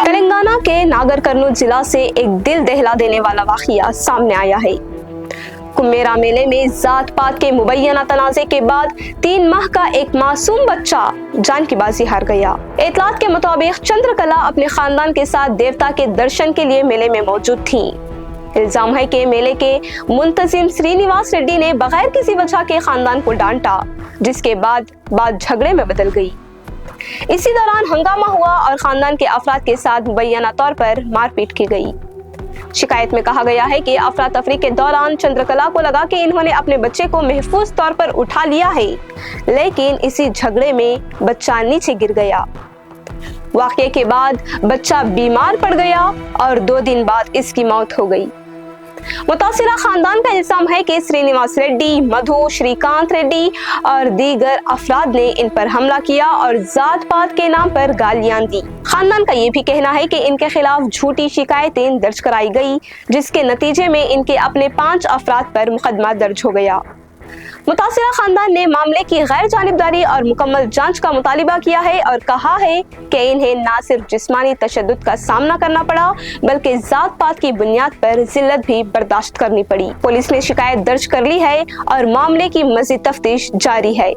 तेलंगाना के नागर कर्नूल जिला से एक दिल दहला देने वाला वाकया सामने आया है। कुम्मेरा मेले में जात पात के मुबैना तनाज़े के बाद 3 माह का एक मासूम बच्चा जान की बाजी हार गया। इतलात के मुताबिक चंद्रकला अपने खानदान के साथ देवता के दर्शन के लिए मेले में मौजूद थी। इल्जाम है कि मेले के मुंतजिम श्रीनिवास रेड्डी ने बगैर किसी वजह के खानदान को डांटा, जिसके बाद बात झगड़े में बदल गई। इसी दौरान हंगामा हुआ और खानदान के अफराद के साथ मुबैना तौर पर मारपीट की गई। शिकायत में कहा गया है कि अफरा तफरी के दौरान चंद्रकला को लगा कि इन्होंने अपने बच्चे को महफूज तौर पर उठा लिया है, लेकिन इसी झगड़े में बच्चा नीचे गिर गया। वाकये के बाद बच्चा बीमार पड़ गया और 2 दिन बाद इसकी मौत हो गई। मुतासिरा खानदान का इल्जाम है कि श्रीनिवास रेड्डी, मधु, श्रीकांत रेड्डी और दीगर अफराद ने इन पर हमला किया और जात पात के नाम पर गालियां दी। खानदान का ये भी कहना है कि इनके खिलाफ झूठी शिकायतें दर्ज कराई गई, जिसके नतीजे में इनके अपने 5 अफराद पर मुकदमा दर्ज हो गया। मुतासिरा खानदान ने मामले की गैर जानिबदारी और मुकम्मल जांच का मुतालिबा किया है और कहा है कि इन्हें न सिर्फ जिस्मानी तशद्दुद का सामना करना पड़ा, बल्कि जात पात की बुनियाद पर जिल्लत भी बर्दाश्त करनी पड़ी। पुलिस ने शिकायत दर्ज कर ली है और मामले की मज़ीद तफ्तीश जारी है।